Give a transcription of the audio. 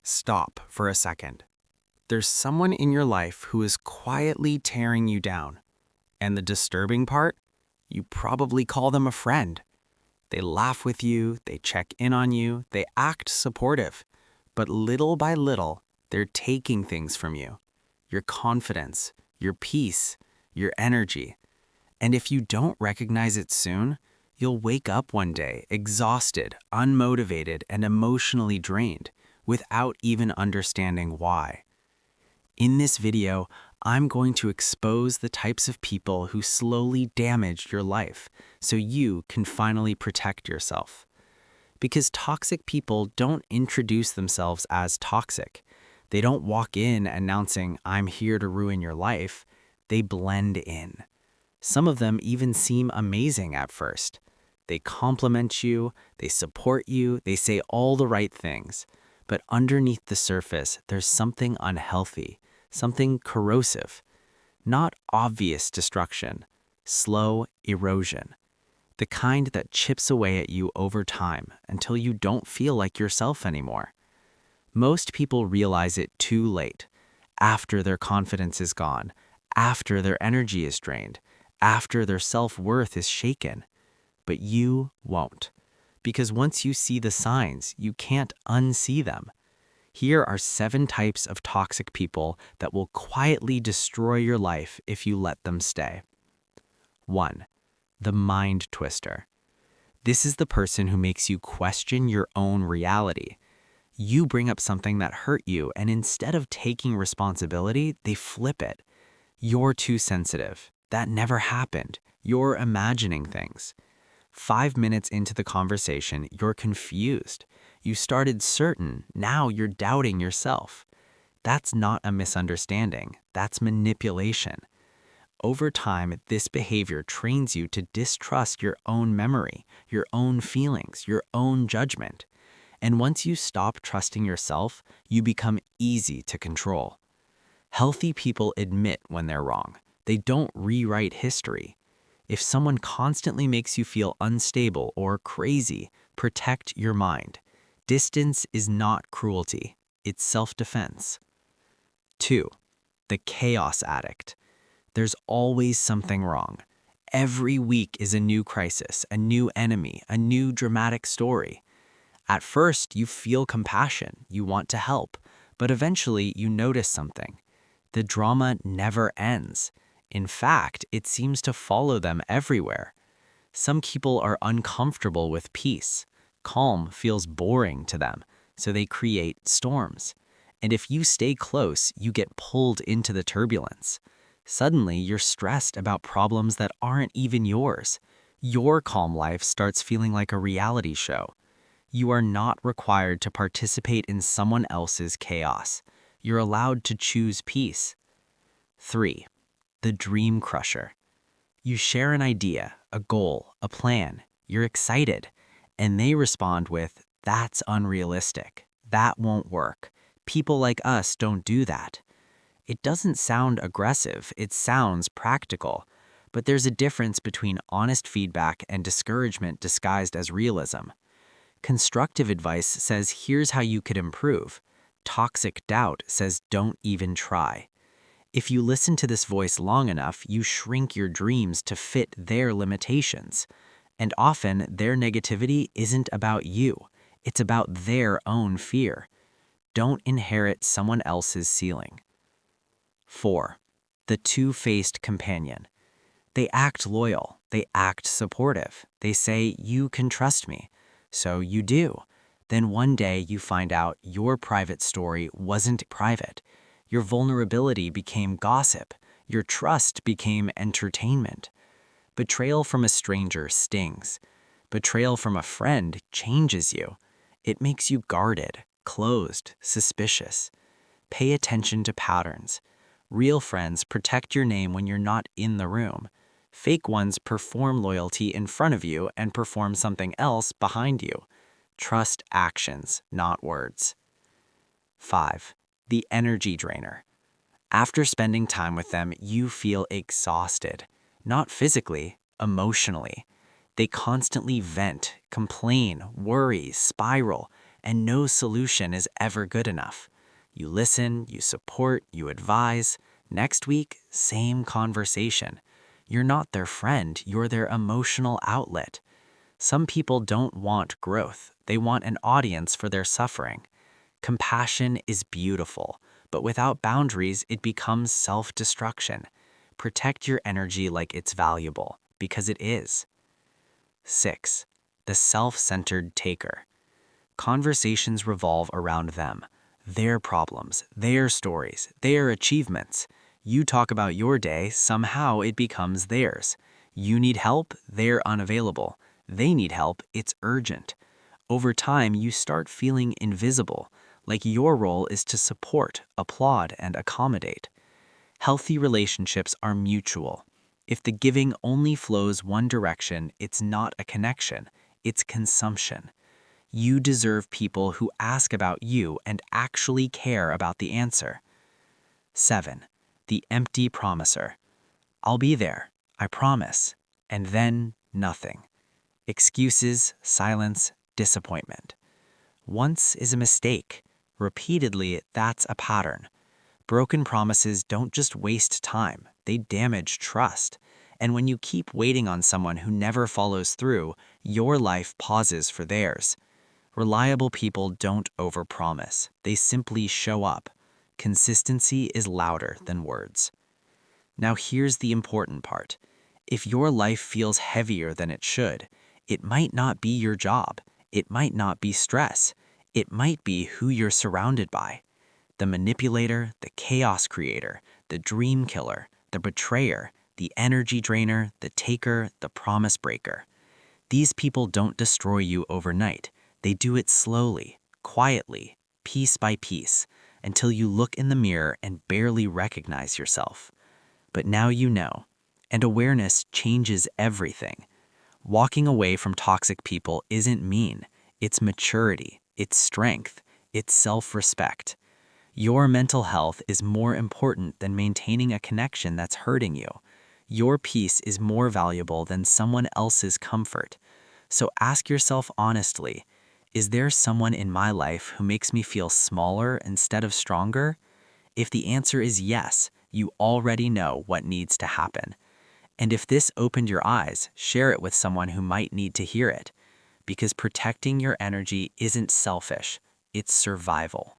Stop for a second. There's someone in your life who is quietly tearing you down. And the disturbing part? You probably call them a friend. They laugh with you, they check in on you, they act supportive. But little by little, they're taking things from you. Your confidence, your peace, your energy. And if you don't recognize it soon, you'll wake up one day exhausted, unmotivated, and emotionally drained without even understanding why. In this video, I'm going to expose the types of people who slowly damage your life so you can finally protect yourself. Because toxic people don't introduce themselves as toxic. They don't walk in announcing, "I'm here to ruin your life." They blend in. Some of them even seem amazing at first. They compliment you, they support you, they say all the right things. But underneath the surface, there's something unhealthy, something corrosive. Not obvious destruction, slow erosion. The kind that chips away at you over time until you don't feel like yourself anymore. Most people realize it too late, after their confidence is gone, after their energy is drained, after their self-worth is shaken. But you won't. Because once you see the signs, you can't unsee them. Here are 7 types of toxic people that will quietly destroy your life if you let them stay. 1. The mind twister. This is the person who makes you question your own reality. You bring up something that hurt you, and instead of taking responsibility, they flip it. You're too sensitive. That never happened. You're imagining things. 5 minutes into the conversation, you're confused. You started certain, now you're doubting yourself. That's not a misunderstanding, that's manipulation. Over time, this behavior trains you to distrust your own memory, your own feelings, your own judgment. And once you stop trusting yourself, you become easy to control. Healthy people admit when they're wrong. They don't rewrite history. If someone constantly makes you feel unstable or crazy, protect your mind. Distance is not cruelty, it's self-defense. 2. The chaos addict. There's always something wrong. Every week is a new crisis, a new enemy, a new dramatic story. At first, you feel compassion, you want to help, but eventually you notice something. The drama never ends. In fact, it seems to follow them everywhere. Some people are uncomfortable with peace. Calm feels boring to them, so they create storms. And if you stay close, you get pulled into the turbulence. Suddenly, you're stressed about problems that aren't even yours. Your calm life starts feeling like a reality show. You are not required to participate in someone else's chaos. You're allowed to choose peace. 3. The dream crusher. You share an idea, a goal, a plan. You're excited. And they respond with, "That's unrealistic. That won't work. People like us don't do that." It doesn't sound aggressive, it sounds practical. But there's a difference between honest feedback and discouragement disguised as realism. Constructive advice says, "Here's how you could improve." Toxic doubt says, "Don't even try." If you listen to this voice long enough, you shrink your dreams to fit their limitations. And often, their negativity isn't about you. It's about their own fear. Don't inherit someone else's ceiling. 4. The two-faced companion. They act loyal. They act supportive. They say, "You can trust me." So you do. Then one day you find out your private story wasn't private. Your vulnerability became gossip. Your trust became entertainment. Betrayal from a stranger stings. Betrayal from a friend changes you. It makes you guarded, closed, suspicious. Pay attention to patterns. Real friends protect your name when you're not in the room. Fake ones perform loyalty in front of you and perform something else behind you. Trust actions, not words. 5. The energy drainer. After spending time with them, you feel exhausted. Not physically, emotionally. They constantly vent, complain, worry, spiral, and no solution is ever good enough. You listen, you support, you advise. Next week, same conversation. You're not their friend, you're their emotional outlet. Some people don't want growth, they want an audience for their suffering. Compassion is beautiful, but without boundaries, it becomes self-destruction. Protect your energy like it's valuable, because it is. 6. The self-centered taker. Conversations revolve around them, their problems, their stories, their achievements. You talk about your day, somehow it becomes theirs. You need help, they're unavailable. They need help, it's urgent. Over time, you start feeling invisible, like your role is to support, applaud, and accommodate. Healthy relationships are mutual. If the giving only flows one direction, it's not a connection, it's consumption. You deserve people who ask about you and actually care about the answer. 7. The empty promiser. I'll be there, I promise. And then nothing. Excuses, silence, disappointment. Once is a mistake. Repeatedly, that's a pattern. Broken promises don't just waste time, they damage trust. And when you keep waiting on someone who never follows through, your life pauses for theirs. Reliable people don't overpromise, they simply show up. Consistency is louder than words. Now here's the important part. If your life feels heavier than it should, it might not be your job, it might not be stress, it might be who you're surrounded by. The manipulator, the chaos creator, the dream killer, the betrayer, the energy drainer, the taker, the promise breaker. These people don't destroy you overnight. They do it slowly, quietly, piece by piece, until you look in the mirror and barely recognize yourself. But now you know, and awareness changes everything. Walking away from toxic people isn't mean. It's maturity, it's strength, it's self-respect. Your mental health is more important than maintaining a connection that's hurting you. Your peace is more valuable than someone else's comfort. So ask yourself honestly, is there someone in my life who makes me feel smaller instead of stronger? If the answer is yes, you already know what needs to happen. And if this opened your eyes, share it with someone who might need to hear it. Because protecting your energy isn't selfish, it's survival.